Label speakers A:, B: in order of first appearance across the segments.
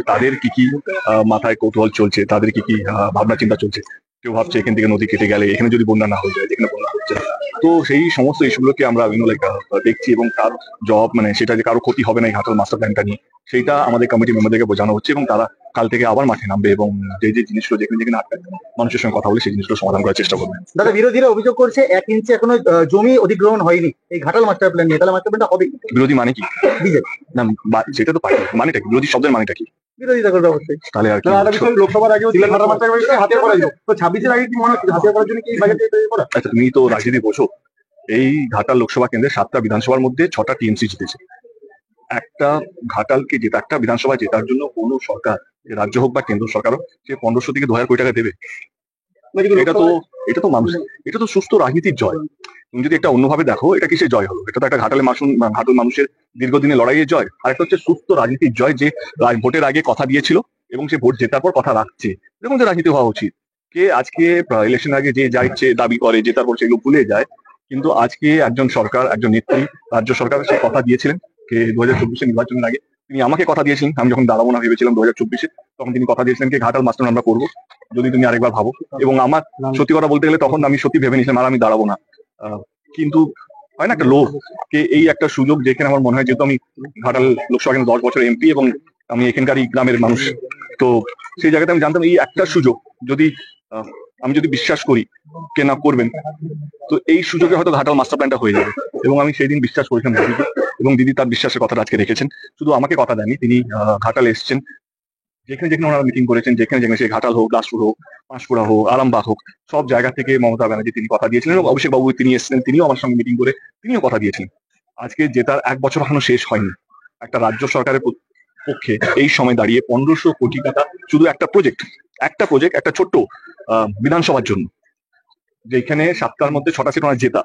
A: তাদের কি কি মাথায় কৌতূহল চলছে, তাদের কি কি ভাবনা চিন্তা চলছে। কেউ ভাবছে এখান থেকে নদী কেটে গেলে এখানে যদি বন্যা না হয়ে যায়, যেখানে বন্যা হচ্ছে। তো সেই সমস্ত ইস্যুগুলোকে আমরা দেখছি, এবং তার জবাব মানে সেটা যে কারো ক্ষতি হবে না এই ঘাটাল মাস্টার প্ল্যানটা নিয়ে, সেইটা আমাদের কমিটি মেম্বারদেরকে বোঝানো হচ্ছে, এবং তারা কাল থেকে আবার মাঠে নামবে এবং যে যে জিনিসগুলো যেখানে যেখানে আটকে মানুষের সঙ্গে কথা বলে সেই জিনিসগুলো সমাধান করার চেষ্টা করবে।
B: দাদা, বিরোধীরা অভিযোগ করছে 1 ইঞ্চি এখনো জমি অধিগ্রহণ হয়নি এই ঘাটাল মাস্টার প্ল্যান নিয়ে, তাহলে মাস্টার প্ল্যানটা হবে?
A: বিরোধী মানে কি?
B: বিজেপি
A: না, সেটা তো পার্টি মানেটা কি? বিরোধী শব্দের মানেটা কি?
B: বিরোধিতা করবে অবশ্যই।
A: তাহলে আর কি?
B: লোকসভার আগে হাতিয়ার করা যায়, তো 26-এর আগে কি মনে হচ্ছে হাতিয়ার করার জন্য কি বাজেট তৈরি করা?
A: আচ্ছা, তুমি তো রাজনীতি বোঝো। এই ঘাটাল লোকসভা কেন্দ্রে 7টা বিধানসভার মধ্যে 6টা টিএমসি জিতেছে। একটা ঘাটালকে জেতা, একটা বিধানসভা জেতার জন্য কোনো সরকার, রাজ্য হোক বা কেন্দ্র সরকার হোক, সে 1500 থেকে 2000 কোটি টাকা দেবে? এটা তো মানুষ, এটা তো সুস্থ রাজনীতির জয়। তুমি যদি একটা অন্যভাবে দেখো, এটা কিসের জয় হলো? এটা তো একটা ঘাটাল মানুষের দীর্ঘদিনের লড়াইয়ের জয়। আর একটা হচ্ছে সুস্থ রাজনীতির জয়, যে ভোটের আগে কথা দিয়েছিল এবং সে ভোট জেতার পর কথা রাখছে। এরকম যে রাজনীতি হওয়া উচিত। কে আজকে ইলেকশন আগে যে যা ইচ্ছে দাবি করে, জেতার পর সেগুলো ভুলে যায়। কিন্তু আজকে একজন সরকার, একজন নেত্রী, রাজ্য সরকার সে কথা দিয়েছিলেন কে 2024 নির্বাচনের আগে তিনি আমাকে কথা দিয়েছিলেন। আমি যখন দাঁড়াবো না ভেবেছিলাম 2024-এ, তখন তিনি কথা দিয়েছিলেন কি ঘাটাল মাস্টার আমরা করবো যদি তুমি আরেকবার ভাবো। এবং আমার সত্যি কথা বলতে গেলে তখন আমি সত্যি ভেবে নিয়েছিলাম আর আমি দাঁড়াবো না। কিন্তু হয় না একটা লোভ, কে এই একটা সুযোগ যেখানে আমার মনে হয়, যেহেতু আমি ঘাটাল লোকসভা কেন্দ্র 10 বছর এমপি এবং আমি এখানকারই গ্রামের মানুষ, তো সেই জায়গাতে আমি জানতাম এই একটা সুযোগ যদি আমি যদি বিশ্বাস করি কে না করবেন, তো এই সুযোগে হয়তো ঘাটাল মাস্টার প্ল্যানটা হয়ে যাবে। এবং আমি সেই দিন বিশ্বাস করেছিলাম দিদিকে, এবং দিদি তার বিশ্বাসের কথাটা আজকে রেখেছেন। শুধু আমাকে কথা দেননি, তিনি ঘাটাল এসছেন, যেখানে যেখানে ওনারা মিটিং করেছেন, যেখানে যেখানে সে ঘাটাল হোক, দাসপুর হোক, পাঁশকুড়া হোক, আরামবাগ হোক, সব জায়গা থেকে মমতা ব্যানার্জি তিনি কথা দিয়েছিলেন। এবং অভিষেক বাবু তিনি এসেছিলেন, তিনিও আমার সঙ্গে মিটিং করে তিনিও কথা দিয়েছিলেন। আজকে জেতার 1 বছর এখনো শেষ হয়নি। একটা রাজ্য সরকারের পক্ষে এই সময় দাঁড়িয়ে 1500 কোটি টাকা শুধু একটা প্রজেক্ট, একটা ছোট্ট বিধানসভার জন্য, যেখানে 7টার মধ্যে 6টা সিট ওনার জেতা,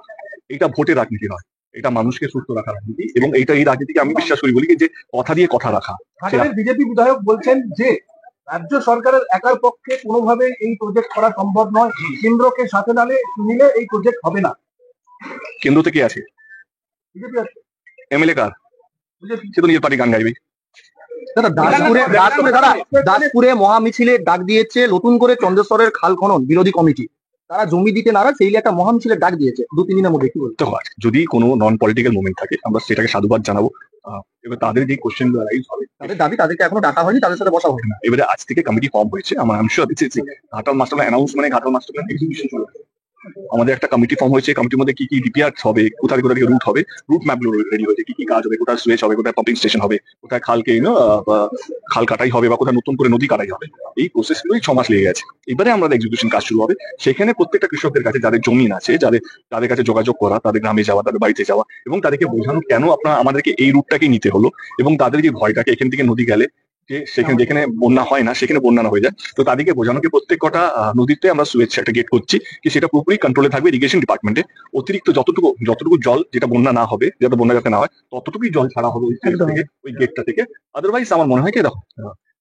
A: এটা ভোটের রাজনীতি নয়, এটা মানুষকে সুস্থ রাখার রাজনীতি। এবং এই রাজনীতিকে আমি বিশ্বাস করি, বলি যে কথা দিয়ে কথা রাখা।
B: বিজেপি বিধায়ক বলছেন যে রাজ্য সরকারের একার পক্ষে কোনোভাবে এই প্রজেক্ট করা সম্ভব নয়, কেন্দ্রকে সাথে নিলে এই প্রজেক্ট হবে না।
A: কেন্দ্র থেকে আছে,
B: বিজেপি আছে,
A: এমএলএ কার? সে তো নিজের পার্টি গান গাইবে।
B: দাসপুরে মহামিছিলের ডাক দিয়েছে নতুন করে চন্দ্রেশ্বরের খাল খনন বিরোধী কমিটি, তারা জমি দিতে নারাজ, সেই একটা মহামিছিলের ডাক দিয়েছে 2-3 দিনের মধ্যে। কি বলতে
A: হয়, যদি কোনো নন পলিটিক্যাল মুভমেন্ট থাকে আমরা সেটাকে সাধুবাদ জানাবো। এবার তাদের যে কোশ্চেন রাইজ হবে,
B: তাদের দাবি, তাদেরকে এখনো ডাকা হয়নি, তাদের সাথে বসা হবে না।
A: এবারে আজ থেকে কমিটি ফর্ম হয়েছে, আমার আমি শিওর দিচ্ছি ঘাটাল মাস্টার প্ল্যান অ্যানাউন্স মানে ঘাটাল মাস্টার প্ল্যান এক্সিকিউশন চলে। আমাদের একটা কমিটি ফর্ম হয়েছে, কমিটির মধ্যে কি কি ডিপিআর হবে, কোথায় কোথায় রুট হবে, রুট ম্যাপ গুলো রেডি হয়েছে, কি কি কাজ হবে, কোথায় সুয়েজ হবে, কোথায় পাম্পিং স্টেশন হবে, কোথায় খালকে খাল কাটাই হবে, বা কোথায় নতুন করে নদী কাটাই হবে। এই প্রসেস গুলোই 6 মাস লেগে গেছে। এবারে আমাদের এক্সিকিউশন কাজ শুরু হবে। সেখানে প্রত্যেকটা কৃষকদের কাছে যাদের জমিন আছে, তাদের কাছে যোগাযোগ করা, তাদের গ্রামে যাওয়া, তাদের বাড়িতে যাওয়া, এবং তাদেরকে বোঝানো কেন আমাদেরকে এই রুটটাকেই নিতে হলো, এবং তাদের যে ভয়টাকে এখান থেকে নদী গেলে যে সেখানে যেখানে বন্যা হয় না সেখানে বন্যা না হয়ে যায়, তো তাদেরকে বোঝানোকে প্রত্যেক কটা নদীতে আমরা সুয়েজ একটা গেট করছি, কি সেটা পুরোপুরি কন্ট্রোলে থাকবে ইরিগেশন ডিপার্টমেন্টে। অতিরিক্ত যতটুকু জল, যেটা বন্যা না হবে, যাতে বন্যা যাতে না হয়, ততটুকুই জল ছাড়া হবে ওই গেটটা থেকে। আদারওয়াইজ আমার মনে হয় কি দেখো,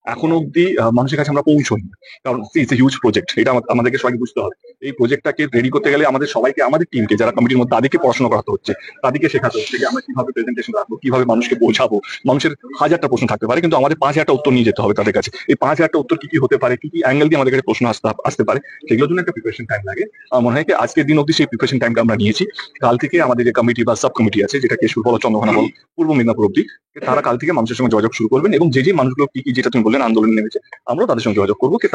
A: এখনো অব্দি মানুষের কাছে আমরা পৌঁছই, কারণ ইটস এ হিউজ প্রজেক্ট। এটা আমাদেরকে সবাইকে বুঝতে হবে। এই প্রজেক্টটাকে রেডি করতে গেলে আমাদের সবাইকে, আমাদের টিমকে, যারা কমিটির মধ্যে, তাদেরকে পড়াশোনা করাতে হচ্ছে, তাদেরকে শেখাতে হচ্ছে যে আমরা কিভাবে প্রেজেন্টেশন রাখবো, কিভাবে মানুষকে বোঝাবো। মানুষের 1000টা প্রশ্ন থাকতে পারে, কিন্তু আমাদের 5000টা উত্তর নিয়ে যেতে হবে তাদের কাছে। এই 5000টা উত্তর কি কি হতে পারে, কি কি অ্যাঙ্গেল দিয়ে আমাদের কাছে প্রশ্ন আসতে পারে, সেগুলোর জন্য একটা প্রিপারেশন টাইম লাগে। আমার মনে হয় কি আজকের দিন অব্দি সেই প্রিপারেশন টাইমটা আমরা নিয়েছি। কাল থেকে আমাদের যে কমিটি বা সাব কমিটি আছে, যেটা কেশপুর বলো, চন্দ্রকোনা বলো, পূর্ব মেদিনীপুর অব্দি, তারা কাল থেকে মানুষের সঙ্গে যোগাযোগ শুরু করবেন। এবং যে মানুষগুলো কি কি, যেটা তুমি বললেন আন্দোলন নেমেছে, আমরাও তাদের সঙ্গে যোগাযোগ করবো, কি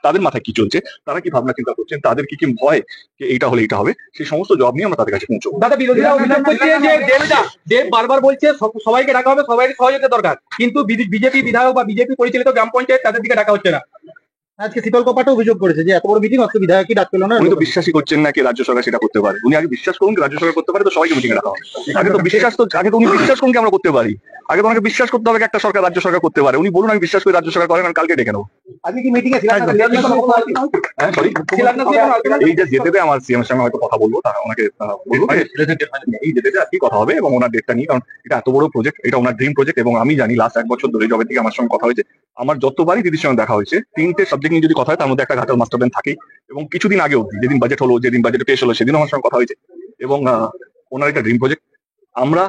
A: তাদের মাথায় কি চলছে, তারা কি ভাবনা চিন্তা করছেন, তাদের কি কি ভয়, যে এইটা হলে এটা হবে, সেই সমস্ত জবাব নিয়ে আমরা তাদের কাছে পৌঁছবো।
B: দাদা, বিরোধীরা অভিযোগ করছে যে দেব বারবার বলছে সবাইকে ডাকা হবে, সবাই সহযোগিতা দরকার, কিন্তু বিজেপি বিধায়ক বা বিজেপি পরিচালিত গ্রাম পঞ্চায়েত তাদের দিকে ডাকা হচ্ছে না। আজকে শীতল কপাটে অভিযোগ করেছে যে এত বড় মিটিং আজকে বিধায়কই ডাক পেল না।
A: উনি তো বিশ্বাসই করছেন না কি রাজ্য সরকার সেটা করতে পারে। উনি আগে বিশ্বাস করুন রাজ্য সরকার করতে পারে, তো সবাইকে মিটিং রাখা হবে। আগে তো উনি বিশ্বাস করুন কি আমরা করতে পারি। আগে তো ওনাকে বিশ্বাস করতে হবে একটা সরকার, রাজ্য সরকার করতে পারে। উনি বলুন আমি বিশ্বাস করি রাজ্য সরকার করেন, কালকে ডেকে নেবো।
B: আজকে কি মিটিং এ ছিলেন?
A: এই যে যেতে আমার সিএম এর সঙ্গে হয়তো কথা বলবো, তারা ওনাকে বলবো এই যেতে আর কি কথা হবে, এবং ওনার ডেটটা নিয়ে, কারণ এটা এত বড় প্রজেক্ট, এটা ওনার ড্রিম প্রজেক্ট। এবং আমি জানি লাস্ট 1 বছর ধরে যবে থেকে আমার সঙ্গে কথা হয়েছে, আমার যতবারই দিদির সঙ্গে দেখা হয়েছে, 3টে সাবজেক্ট নিয়ে যদি কথা হয় তার মধ্যে একটা ঘাটাল মাস্টার প্ল্যান থাকেই। এবং কিছুদিন আগে অব্দি, যেদিন বাজেট হলো, যেদিন বাজেট পেশ হলো, সেদিন আমার সঙ্গে কথা হয়েছে। এবং ওনার একটা ড্রিম প্রজেক্ট। আমরা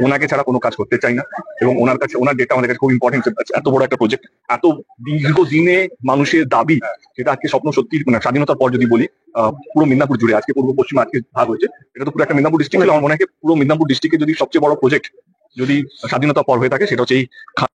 A: ওনাকে ছাড়া কোনো কাজ করতে চাই না, এবং ওনার কাছে ওনার ডেটটা আমাদের কাছে খুব ইম্পর্টেন্ট। এত বড় একটা প্রজেক্ট, এত দীর্ঘদিনে মানুষের দাবি, সেটা আজকে স্বপ্ন সত্যি, মানে স্বাধীনতার পর যদি বলি পুরো মিদনাপুর জুড়ে, আজকে পূর্ব পশ্চিমে আজকে ভাগ হয়েছে, এটা তো পুরো একটা মিদনাপুর ডিস্ট্রিক্ট ছিল। আমার মনে হয় পুরো মিদনাপুর ডিস্ট্রিক্টে যদি সবচেয়ে বড় প্রজেক্ট যদি স্বাধীনতার পর হয়ে থাকে, সেটা হচ্ছে এই